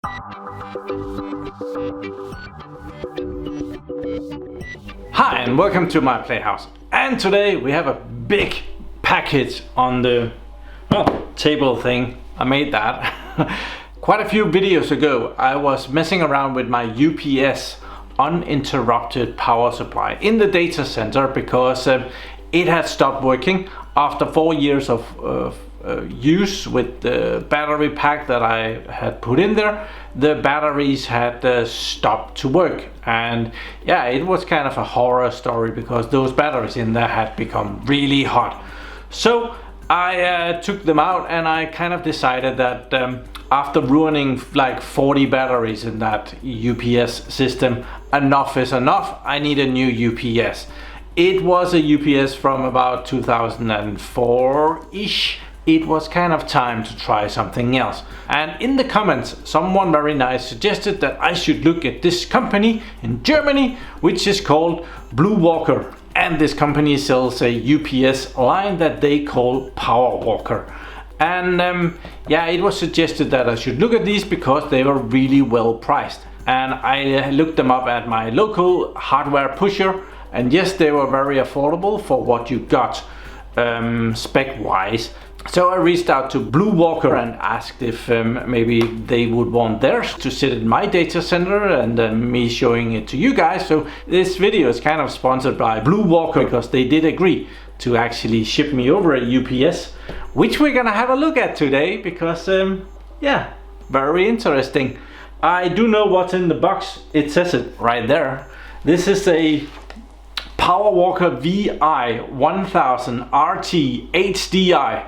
Hi and welcome to my PlayHouse. And today we have a big package on the table thing. I made that. Quite a few videos ago I was messing around with my UPS uninterrupted power supply in the data center because it had stopped working after 4 years of use with the battery pack that I had put in there. The batteries had stopped to work, and yeah, it was kind of a horror story because those batteries in there had become really hot. So I took them out and I kind of decided that after ruining like 40 batteries in that UPS system, enough is enough. I need a new UPS. It was a UPS from about 2004-ish. It was kind of time to try something else. And in the comments, someone very nice suggested that I should look at this company in Germany, which is called PowerWalker. And this company sells a UPS line that they call PowerWalker. And yeah, it was suggested that I should look at these because they were really well priced. And I looked them up at my local hardware pusher, and yes, they were very affordable for what you got spec wise. So I reached out to PowerWalker and asked if maybe they would want theirs to sit in my data center, and me showing it to you guys. So this video is kind of sponsored by PowerWalker because they did agree to actually ship me over a UPS, which we're gonna have a look at today because yeah, very interesting. I do know what's in the box. It says it right there. This is a PowerWalker VI 1000 RT HDI.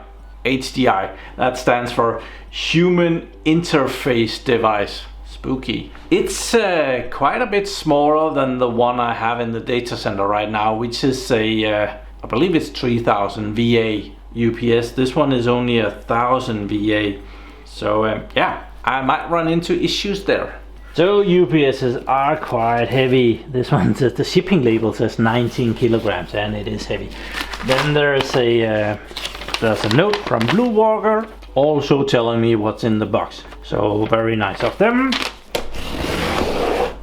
That stands for Human Interface Device. Spooky. It's quite a bit smaller than the one I have in the data center right now, which is a I believe it's 3000 VA UPS. This one is only 1000 VA. So yeah, I might run into issues there. So UPSs are quite heavy. This one says, the shipping label says 19 kilograms, and it is heavy. Then there's a note from PowerWalker also telling me what's in the box. So very nice of them.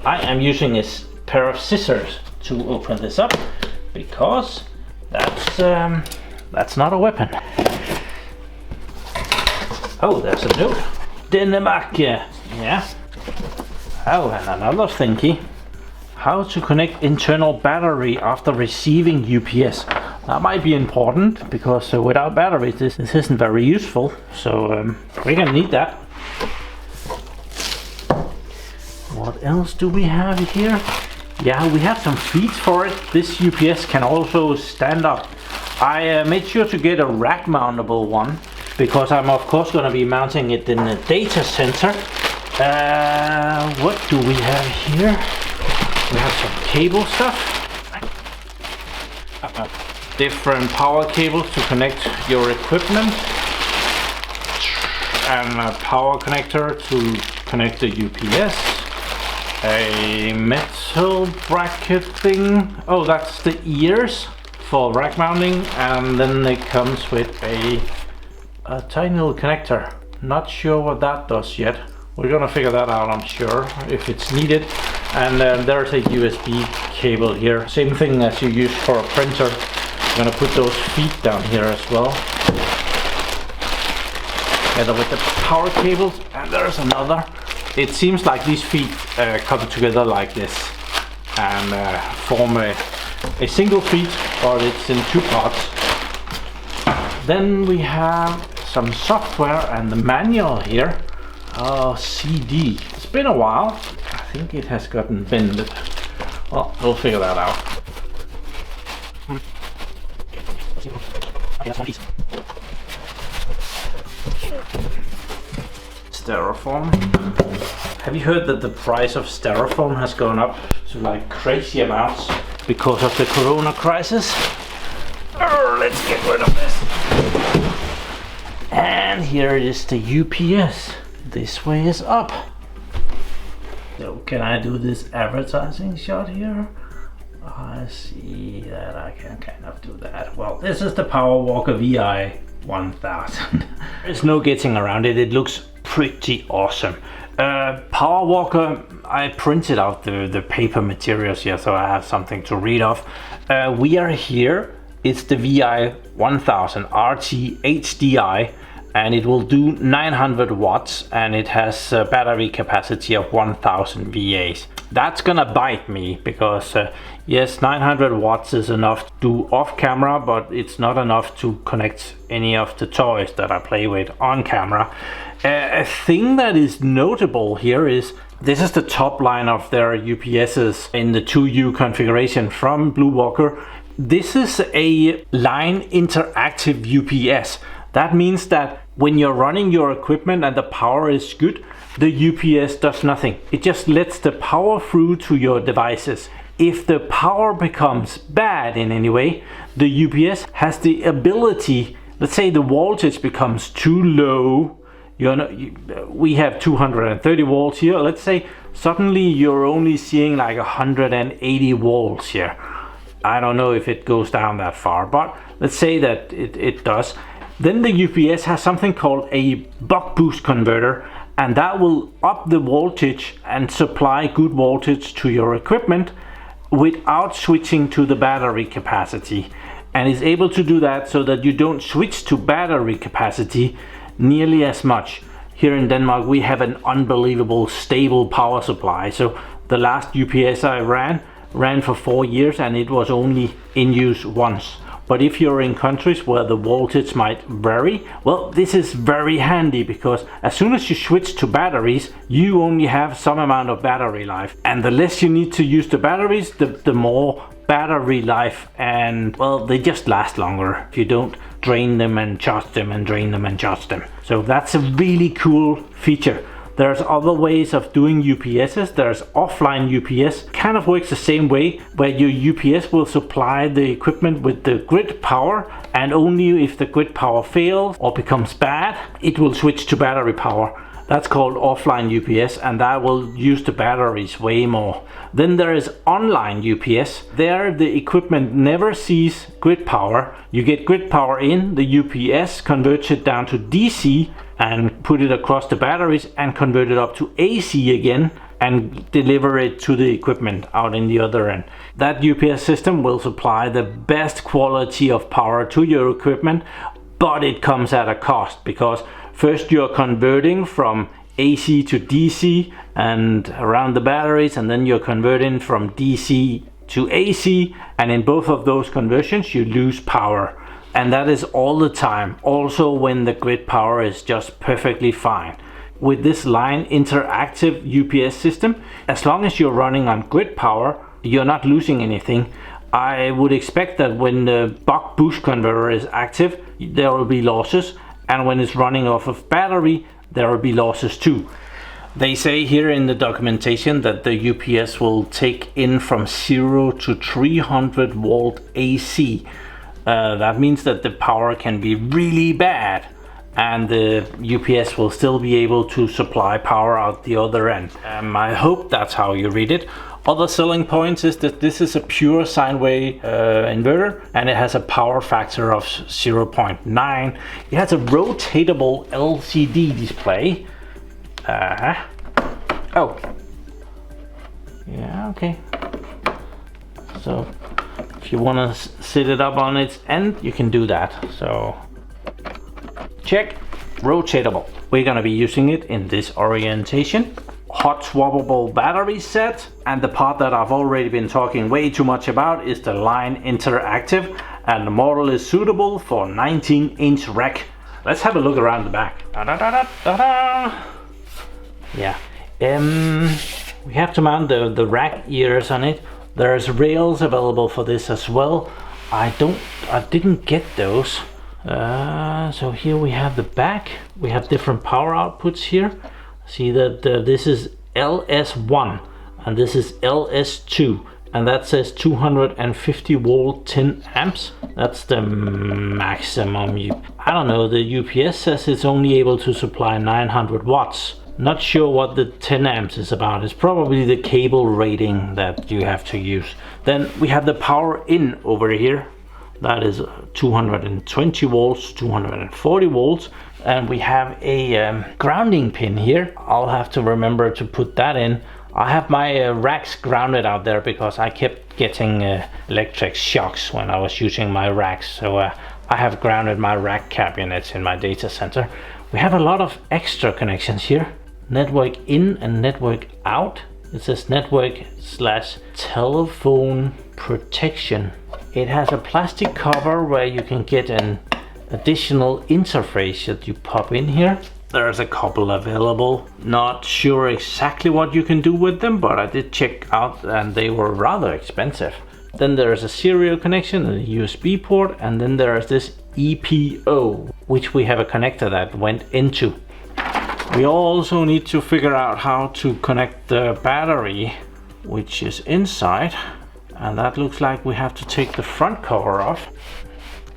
I am using a pair of scissors to open this up because that's not a weapon. Oh, there's a note. Denmark, yeah. Oh, and another thingy. How to connect internal battery after receiving UPS. That might be important because without batteries this isn't very useful. So we're gonna need that. What else do we have here? Yeah, we have some feet for it. This UPS can also stand up. I made sure to get a rack mountable one because I'm of course gonna be mounting it in the data center. What do we have here? We have some cable stuff. Different power cables to connect your equipment. And a power connector to connect the UPS. A metal bracket thing. Oh, that's the ears for rack mounting. And then it comes with a tiny little connector. Not sure what that does yet. We're gonna figure that out, I'm sure, if it's needed. And there's a USB cable here. Same thing as you use for a printer. I'm gonna put those feet down here as well. Together with the power cables. And there's another. It seems like these feet come together like this and form a single feet, but it's in two parts. Then we have some software and the manual here. CD. It's been a while. I think it has gotten bended. Well, we'll figure that out. Styrofoam. Have you heard that the price of styrofoam has gone up to like crazy amounts because of the corona crisis? Let's get rid of this. And here is the UPS. This way is up. So can I do this advertising shot here? I see that I can kind of do that. Well, this is the PowerWalker VI 1000. There's no getting around it. It looks pretty awesome. PowerWalker, I printed out the paper materials here, so I have something to read off. We are here. It's the VI 1000 RT HDI, and it will do 900 watts, and it has a battery capacity of 1000 VAs. That's gonna bite me because yes, 900 watts is enough to do off camera, but it's not enough to connect any of the toys that I play with on camera. A thing that is notable here is this is the top line of their UPSs in the 2U configuration from BlueWalker. This is a line interactive UPS. That means that when you're running your equipment and the power is good, the UPS does nothing. It just lets the power through to your devices. If the power becomes bad in any way, the UPS has the ability, let's say the voltage becomes too low. We have 230 volts here. Let's say suddenly you're only seeing like 180 volts here. I don't know if it goes down that far, but let's say that it does. Then the UPS has something called a buck boost converter, and that will up the voltage and supply good voltage to your equipment without switching to the battery capacity, and is able to do that so that you don't switch to battery capacity nearly as much. Here in Denmark we have an unbelievable stable power supply, so the last UPS I ran for 4 years and it was only in use once. But if you're in countries where the voltage might vary, well, this is very handy because as soon as you switch to batteries, you only have some amount of battery life. And the less you need to use the batteries, the more battery life, and well, they just last longer if you don't drain them and charge them and drain them and charge them. So that's a really cool feature. There's other ways of doing UPSs. There's offline UPS, kind of works the same way, where your UPS will supply the equipment with the grid power, and only if the grid power fails or becomes bad, it will switch to battery power. That's called offline UPS, and that will use the batteries way more. Then there is online UPS. There the equipment never sees grid power. You get grid power in, the UPS converts it down to DC and put it across the batteries and convert it up to AC again and deliver it to the equipment out in the other end. That UPS system will supply the best quality of power to your equipment, but it comes at a cost because first you're converting from AC to DC and around the batteries, and then you're converting from DC to AC, and in both of those conversions you lose power. And that is all the time, also when the grid power is just perfectly fine. With this line interactive UPS system, as long as you're running on grid power, you're not losing anything. I would expect that when the buck boost converter is active, there will be losses, and when it's running off of battery, there will be losses too. They say here in the documentation that the UPS will take in from 0 to 300 volt AC. That means that the power can be really bad and the UPS will still be able to supply power out the other end. I hope that's how you read it. Other selling points is that this is a pure sine wave inverter, and it has a power factor of 0.9. It has a rotatable LCD display. Oh, yeah, okay. So if you want to sit it up on its end, you can do that. So check, rotatable. We're going to be using it in this orientation. Hot swappable battery set, and the part that I've already been talking way too much about is the line interactive, and the model is suitable for 19-inch rack. Let's have a look around the back. Yeah, we have to mount the rack ears on it. There's rails available for this as well. I didn't get those. So here we have the back. We have different power outputs here. See that this is LS1 and this is LS2, and that says 250 volt 10 amps. That's the maximum. I don't know, the UPS says it's only able to supply 900 watts. Not sure what the 10 amps is about. It's probably the cable rating that you have to use. Then we have the power in over here. that is 220 volts, 240 volts, and we have a grounding pin here. I'll have to remember to put that in. I have my racks grounded out there because I kept getting electric shocks when I was using my racks, so I have grounded my rack cabinets in my data center. We have a lot of extra connections here. Network in and network out. It says network/telephone protection. It has a plastic cover where you can get an additional interface that you pop in here. There's a couple available. Not sure exactly what you can do with them, but I did check out and they were rather expensive. Then there's a serial connection and a USB port, and then there's this EPO, which we have a connector that went into. We also need to figure out how to connect the battery, which is inside, and that looks like we have to take the front cover off.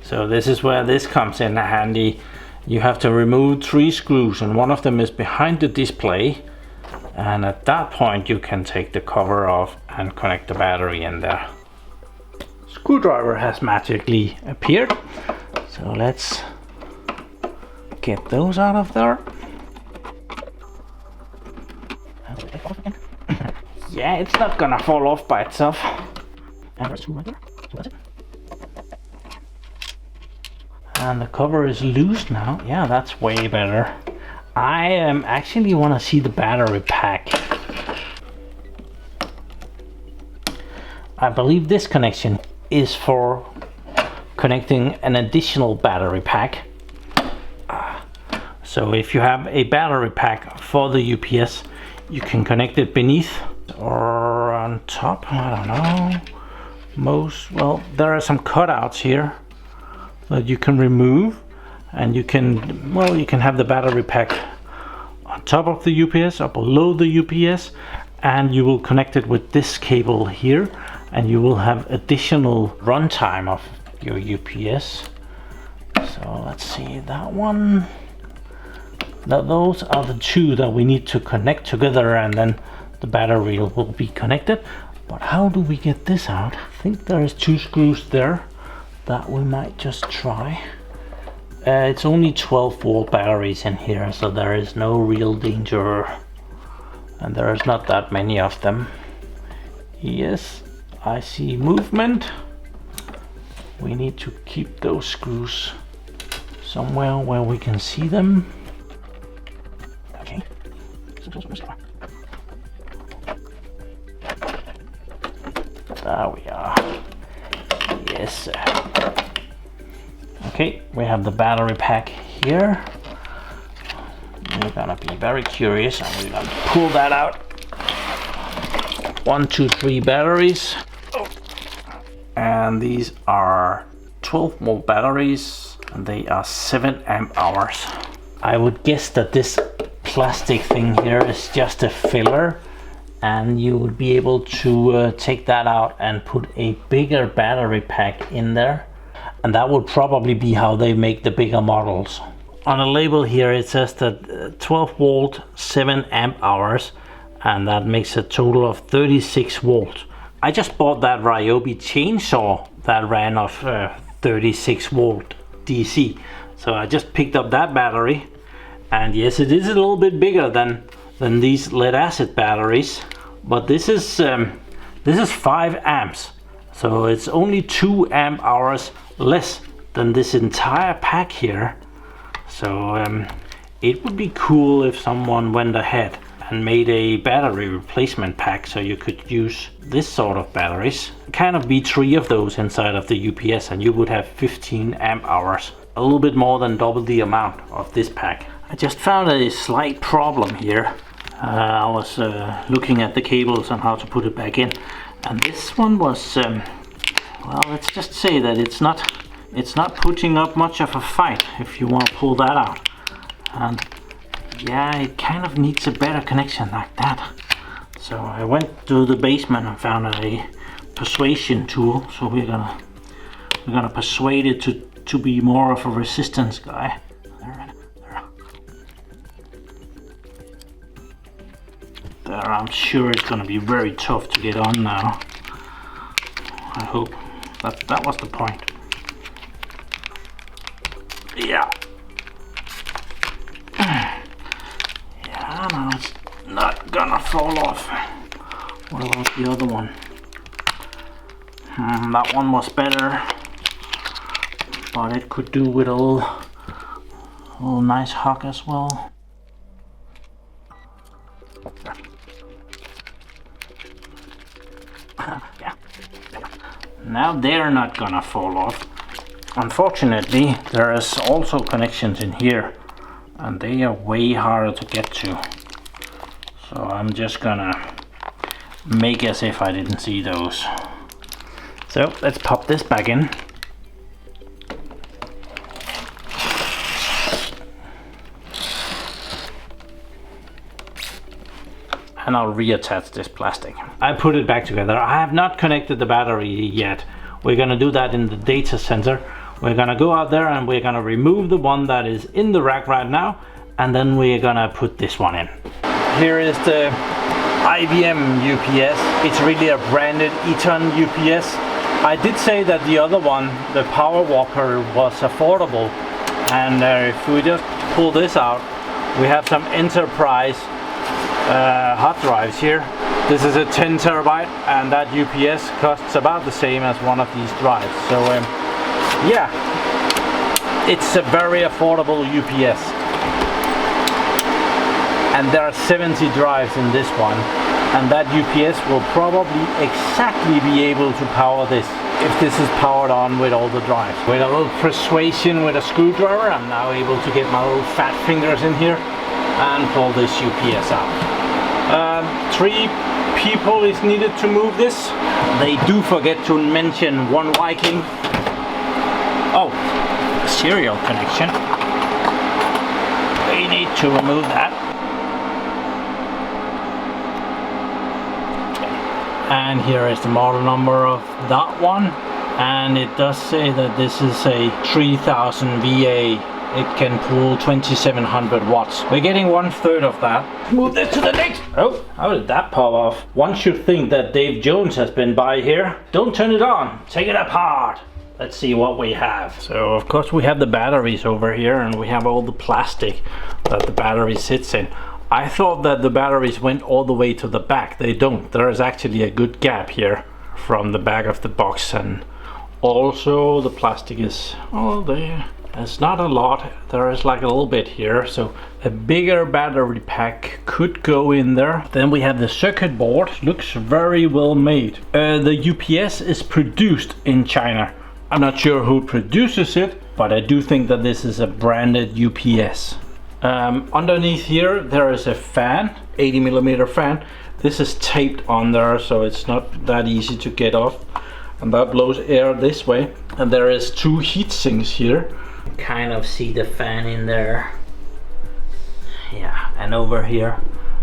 So this is where this comes in handy. You have to remove 3 screws, and one of them is behind the display, and at that point you can take the cover off and connect the battery in there. Screwdriver has magically appeared, so let's get those out of there. Yeah, it's not gonna fall off by itself. And there's 2 right there. So that's it. And the cover is loose now. Yeah, that's way better. I actually want to see the battery pack. I believe this connection is for connecting an additional battery pack. So if you have a battery pack for the UPS, you can connect it beneath or on top. I don't know. Well, there are some cutouts here that you can remove, and you can have the battery pack on top of the UPS or below the UPS, and you will connect it with this cable here, and you will have additional runtime of your UPS. So let's see that one. Now those are the 2 that we need to connect together, and then the battery will be connected. But how do we get this out? I think there's 2 screws there that we might just try. It's only 12-volt batteries in here, so there is no real danger, and there is not that many of them. Yes, I see movement. We need to keep those screws somewhere where we can see them. Okay. There we are. Yes, sir. Okay, we have the battery pack here. We're gonna be very curious, and we're gonna pull that out. 1, 2, 3 batteries. Oh. And these are 12-volt batteries, and they are 7 amp hours. I would guess that this plastic thing here is just a filler, and you would be able to take that out and put a bigger battery pack in there, and that would probably be how they make the bigger models. On a label here it says that 12 volt 7 amp hours, and that makes a total of 36 volt. I just bought that Ryobi chainsaw that ran off 36 volt DC, so I just picked up that battery, and yes, it is a little bit bigger than these lead acid batteries, but this is 5 amps, so it's only 2 amp hours less than this entire pack here. So it would be cool if someone went ahead and made a battery replacement pack, so you could use this sort of batteries, kind of be 3 of those inside of the UPS, and you would have 15 amp hours, a little bit more than double the amount of this pack. I just found a slight problem here. I was looking at the cables and how to put it back in, and this one was well, let's just say that it's not putting up much of a fight if you want to pull that out. And yeah, it kind of needs a better connection like that. So I went to the basement and found a persuasion tool, so we're gonna persuade it to be more of a resistance guy. There, I'm sure it's gonna be very tough to get on now. I hope that was the point. fall off. What about the other one? That one was better, but it could do with a little nice hug as well. Yeah. Now they're not gonna fall off. Unfortunately, there is also connections in here, and they are way harder to get to. So I'm just gonna make as if I didn't see those. So let's pop this back in. And I'll reattach this plastic. I put it back together. I have not connected the battery yet. We're gonna do that in the data center. We're gonna go out there and we're gonna remove the one that is in the rack right now, and then we're gonna put this one in. Here is the IBM UPS. It's really a branded Eton UPS. I did say that the other one, the PowerWalker, was affordable, and if we just pull this out, we have some enterprise hard drives here. This is a 10 terabyte, and that UPS costs about the same as one of these drives. So yeah, it's a very affordable UPS. And there are 70 drives in this one, and that UPS will probably exactly be able to power this if this is powered on with all the drives. With a little persuasion with a screwdriver, I'm now able to get my little fat fingers in here and pull this UPS out. 3 people is needed to move this. They do forget to mention one Viking. Oh, serial connection. We need to remove that. And here is the model number of that one, and it does say that this is a 3000 VA. It can pull 2700 watts. We're getting 1/3 of that. Move this to the next. Oh, how did that pop off? One should think that Dave Jones has been by here. Don't turn it on, take it apart. Let's see what we have. So of course we have the batteries over here, and we have all the plastic that the battery sits in. I thought that the batteries went all the way to the back. They don't. There is actually a good gap here from the back of the box, and also the plastic is, oh, there. It's not a lot. There is like a little bit here, so a bigger battery pack could go in there. Then we have the circuit board. Looks very well made. The UPS is produced in China. I'm not sure who produces it, but I do think that this is a branded UPS. Underneath here there is a fan, 80mm fan. This is taped on there, so it's not that easy to get off, and that blows air this way. And there is 2 heat sinks here. Kind of see the fan in there. Yeah, and over here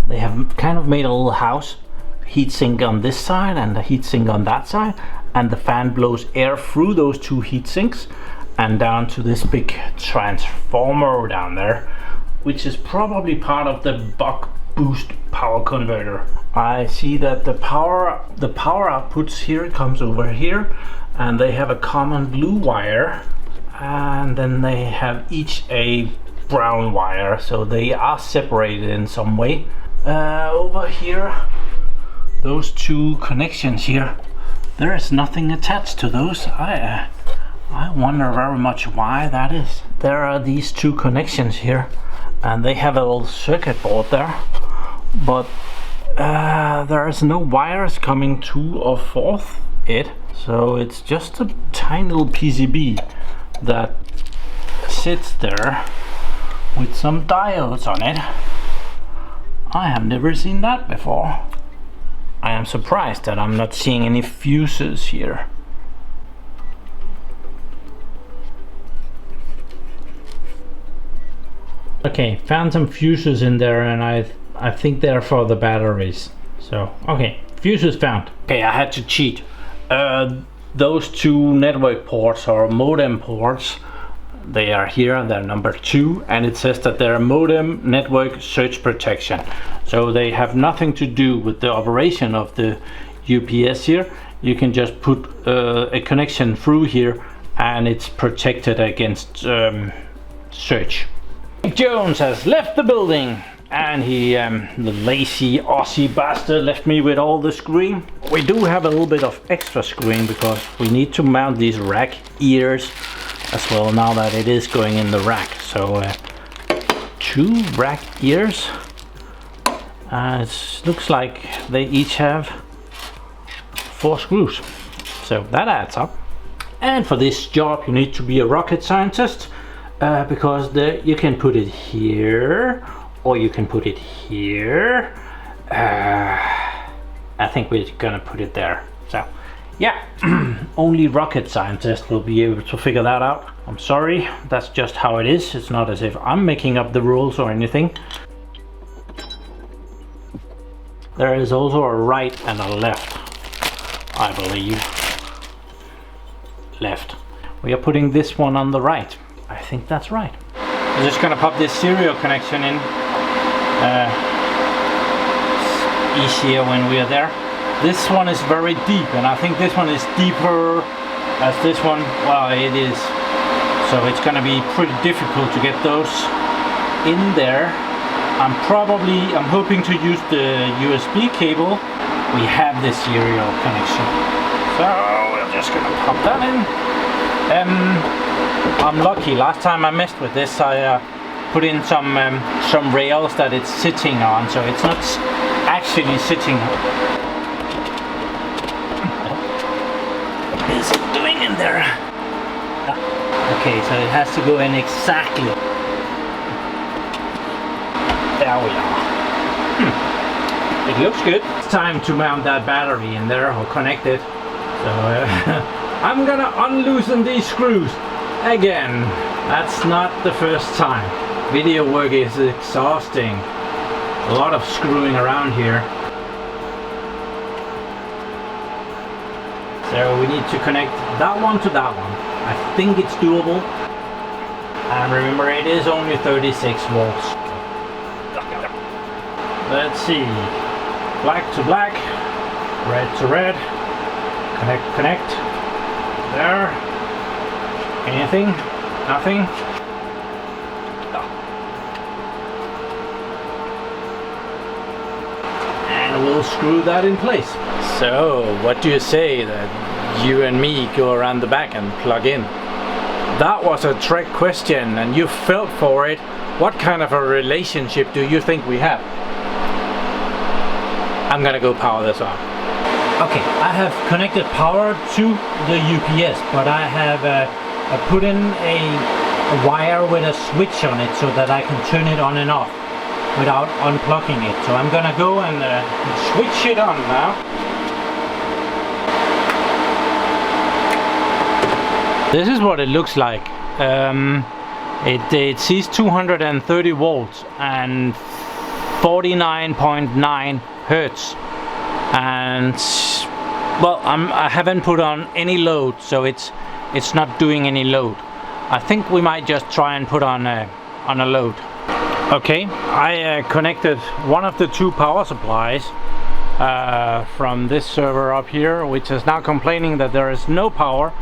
they have kind of made a little house. Heat sink on this side and a heat sink on that side, and the fan blows air through those 2 heat sinks and down to this big transformer down there, which is probably part of the buck boost power converter. I see that the power outputs here comes over here, and they have a common blue wire, and then they have each a brown wire, so they are separated in some way. Over here, those 2 connections here, there is nothing attached to those. I wonder very much why that is. There are these 2 connections here, and they have a little circuit board there, but there is no wires coming to or forth it, so it's just a tiny little PCB that sits there with some diodes on it. I have never seen that before. I am surprised that I'm not seeing any fuses here. Okay, found some fuses in there, and I think they're for the batteries. So, okay, fuses found. Okay, I had to cheat. Those 2 network ports or modem ports, they are here, they're number 2, and it says that they're modem network surge protection. So they have nothing to do with the operation of the UPS here. You can just put a connection through here, and it's protected against surge. Jones has left the building. and he, the lazy Aussie bastard, left me with all the screwing. We do have a little bit of extra screwing because we need to mount these rack ears as well now that it is going in the rack. So 2 rack ears. It looks like they each have 4 screws. So that adds up. And for this job you need to be a rocket scientist because you can put it here or you can put it here. I think we're gonna put it there. So yeah, only rocket scientists will be able to figure that out. I'm sorry, that's just how it is. It's not as if I'm making up the rules or anything. There is also a right and a left, I believe. Left. We are putting this one on the right. I think that's right. I'm just gonna pop this serial connection in. It's easier when we are there. This one is very deep, and I think this one is deeper as this one. Well, it is. So it's gonna be pretty difficult to get those in there. I'm hoping to use the USB cable. We have this serial connection. So we're just gonna pop that in. I'm lucky. Last time I messed with this, I put in some rails that it's sitting on, so it's not actually sitting. What is it doing in there? Okay, so it has to go in exactly. There we are. It looks good. It's time to mount that battery in there or connect it. So I'm gonna unloosen these screws again. That's not the first time. Video work is exhausting. A lot of screwing around here. So we need to connect that one to that one. I think it's doable. And remember, it is only 36 volts. Let's see. Black to black, red to red. Connect. There. Anything? Nothing? And we'll screw that in place. So, what do you say that you and me go around the back and plug in? That was a trick question and you fell for it. What kind of a relationship do you think we have? I'm gonna go power this on. Okay, I have connected power to the UPS, but I have put in a wire with a switch on it so that I can turn it on and off without unplugging it. So I'm gonna go and switch it on now. This is what it looks like. It sees 230 volts and 49.9 hertz, and well, I haven't put on any load, so it's not doing any load. I think we might just try and put on a load. Okay, I connected one of the 2 power supplies from this server up here, which is now complaining that there is no power.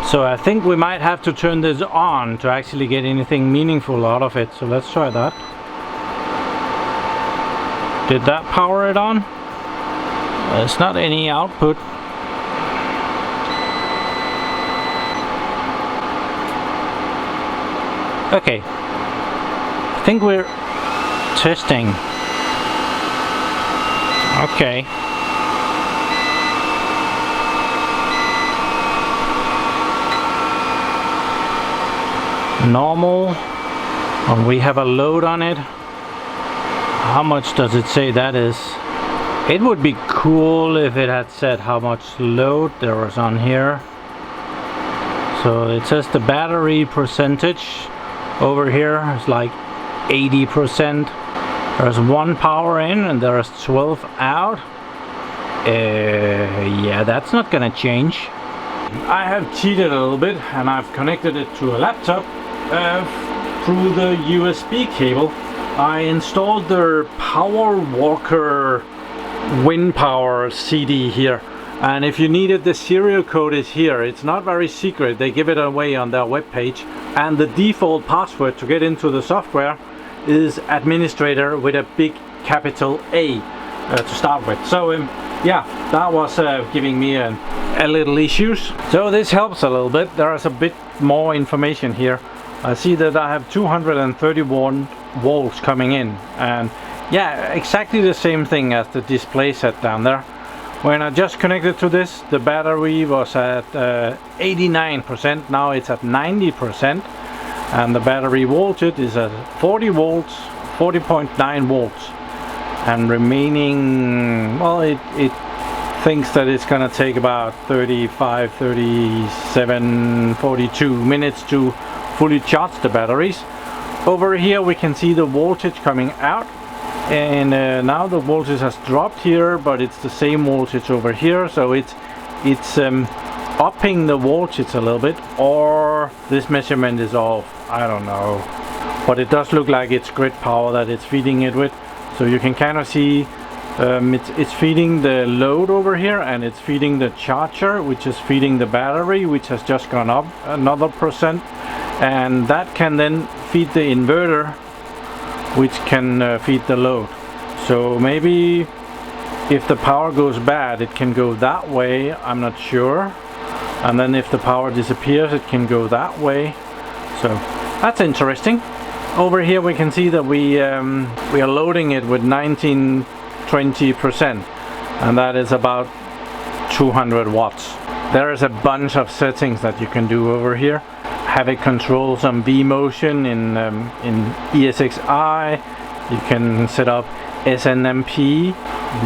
So I think we might have to turn this on to actually get anything meaningful out of it. So let's try that. Did that power it on? There's not any output. Okay, I think we're testing. Okay. Normal, and we have a load on it. How much does it say that is? It would be cool if it had said how much load there was on here. So it says the battery percentage over here is like 80%. There's 1 power in and there's 12 out. Yeah, that's not gonna change. I have cheated a little bit and I've connected it to a laptop through the USB cable. I installed the PowerWalker wind power CD here, and if you needed, the serial code is here. It's not very secret, they give it away on their webpage, and the default password to get into the software is administrator with a big capital A to start with. So yeah, that was giving me a little issues. So this helps a little bit. There is a bit more information here. I see that I have 231 volts coming in, and yeah, exactly the same thing as the display set down there. When I just connected to this, the battery was at 89%, now it's at 90%, and the battery voltage is at 40 volts, 40.9 volts, and remaining, well, it thinks that it's gonna take about 35, 37, 42 minutes to fully charge the batteries. Over here we can see the voltage coming out, and now the voltage has dropped here, but it's the same voltage over here, so it's upping the voltage a little bit, or this measurement is off, I don't know, but it does look like it's grid power that it's feeding it with. So you can kind of see it's feeding the load over here, and it's feeding the charger, which is feeding the battery, which has just gone up another %, and that can then feed the inverter, which can feed the load. So maybe if the power goes bad, it can go that way, I'm not sure, and then if the power disappears, it can go that way. So that's interesting. Over here we can see that we are loading it with 19-20%, and that is about 200 watts. There is a bunch of settings that you can do over here. Have it control some V motion in ESXi. You can set up SNMP,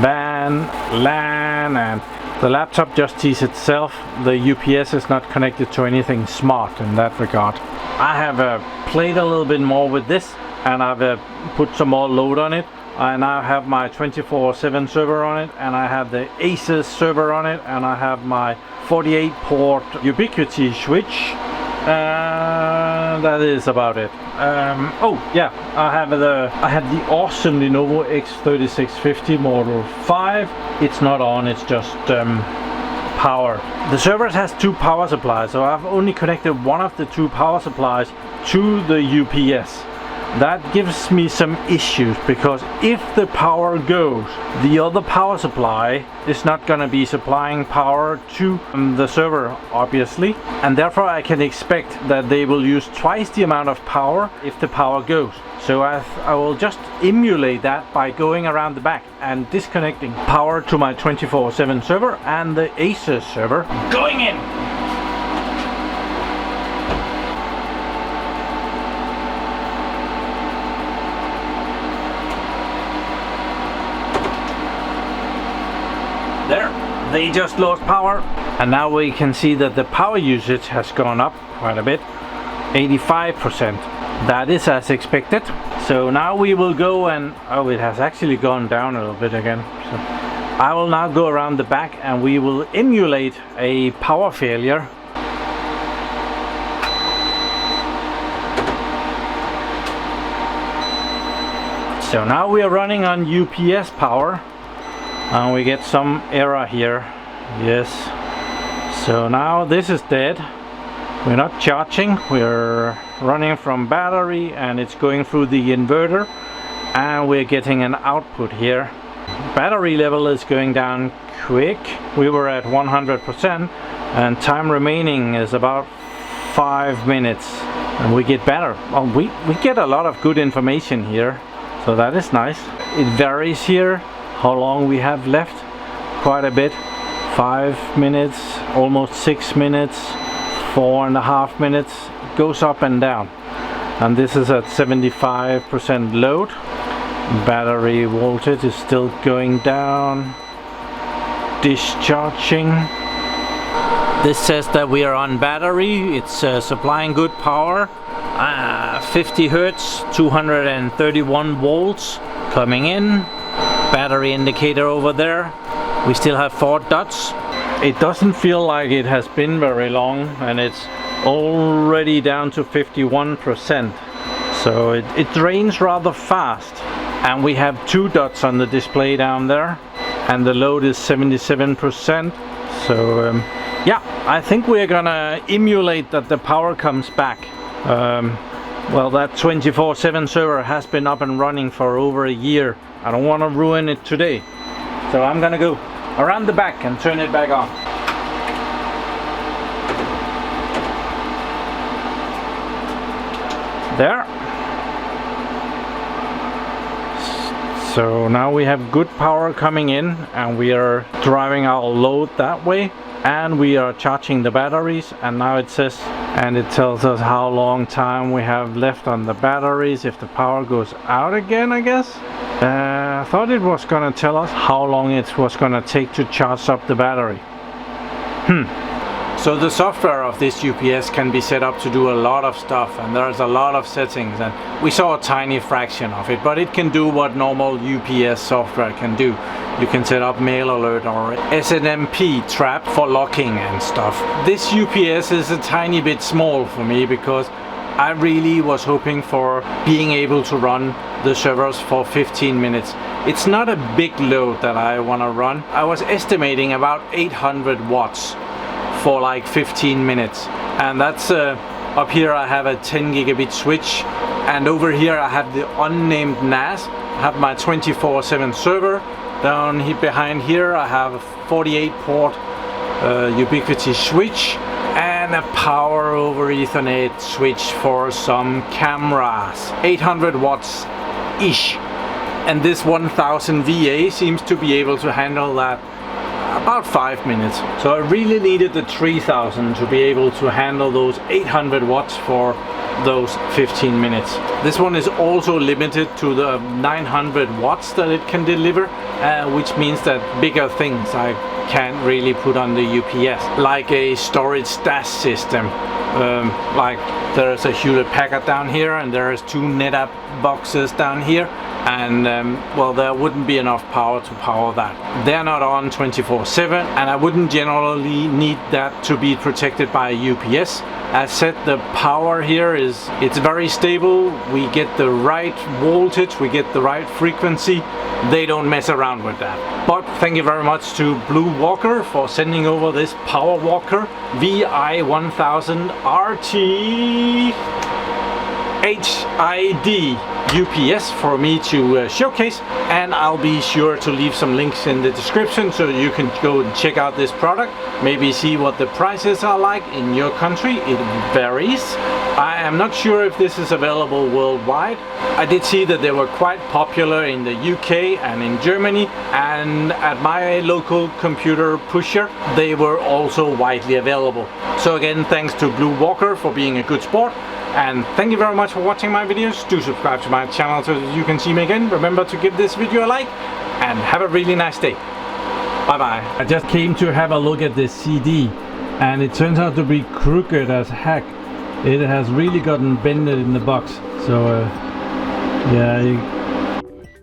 WAN, LAN, and the laptop just sees itself. The UPS is not connected to anything smart in that regard. I have played a little bit more with this, and I've put some more load on it. I now have my 24/7 server on it, and I have the Asus server on it, and I have my 48 port Ubiquiti switch. That is about it. Oh yeah, I had the awesome Lenovo X3650 Model 5. It's not on, it's just power. The server has two power supplies, so I've only connected one of the two power supplies to the UPS. That gives me some issues, because if the power goes, the other power supply is not going to be supplying power to the server, obviously, and therefore I can expect that they will use twice the amount of power if the power goes. So I will just emulate that by going around the back and disconnecting power to my 24/7 server and the Asus server. Going in! There, they just lost power, and now we can see that the power usage has gone up quite a bit, 85%. That is as expected. So now we will go and, oh, it has actually gone down a little bit again. So I will now go around the back and we will emulate a power failure. So now we are running on UPS power, and we get some error here. Yes, so now this is dead. We're not charging, we're running from battery, and it's going through the inverter, and we're getting an output here. Battery level is going down quick. We were at 100%, and time remaining is about 5 minutes, and we get better. Well, we get a lot of good information here, so that is nice. It varies here how long we have left, quite a bit. 5 minutes, almost 6 minutes, 4.5 minutes. It goes up and down, and this is at 75% load. Battery voltage is still going down. Discharging. This says that we are on battery. It's supplying good power. 50 Hertz, 231 volts coming in. Battery indicator over there. We still have 4 dots. It doesn't feel like it has been very long, and it's already down to 51%. So it drains rather fast. And we have 2 dots on the display down there, and the load is 77%. So yeah, I think we're gonna emulate that the power comes back. Well, that 24/7 server has been up and running for over a year. I don't want to ruin it today. So I'm gonna go around the back and turn it back on. There. So now we have good power coming in and we are driving our load that way, and we are charging the batteries, and now it says, and it tells us how long time we have left on the batteries if the power goes out again, I guess. I thought it was gonna tell us how long it was gonna take to charge up the battery. So the software of this UPS can be set up to do a lot of stuff, and there's a lot of settings, and we saw a tiny fraction of it, but it can do what normal UPS software can do. You can set up mail alert or SNMP trap for locking and stuff. This UPS is a tiny bit small for me because I really was hoping for being able to run the servers for 15 minutes. It's not a big load that I want to run. I was estimating about 800 watts for like 15 minutes, and that's up here I have a 10 gigabit switch, and over here I have the unnamed NAS. I have my 24/7 server. Down here behind here I have a 48 port Ubiquiti switch and a power over Ethernet switch for some cameras. 800 watts ish, and this 1000 VA seems to be able to handle that about 5 minutes. So I really needed the 3000 to be able to handle those 800 watts for those 15 minutes. This one is also limited to the 900 watts that it can deliver, which means that bigger things I can't really put on the UPS, like a storage stash system. Like there's a Hewlett Packard down here, and there's 2 NetApp boxes down here, and well, there wouldn't be enough power to power that. They're not on 24/7, and I wouldn't generally need that to be protected by a UPS. As said, the power here it's very stable. We get the right voltage, we get the right frequency. They don't mess around with that. But thank you very much to PowerWalker for sending over this PowerWalker VI1000 RT HID UPS for me to showcase, and I'll be sure to leave some links in the description so you can go and check out this product, maybe see what the prices are like in your country. It varies. I am not sure if this is available worldwide. I did see that they were quite popular in the UK and in Germany, and at my local computer pusher they were also widely available. So again, thanks to PowerWalker for being a good sport. And thank you very much for watching my videos. Do subscribe to my channel so that you can see me again. Remember to give this video a like, and have a really nice day. Bye bye. I just came to have a look at this CD, and it turns out to be crooked as heck. It has really gotten bended in the box. So yeah,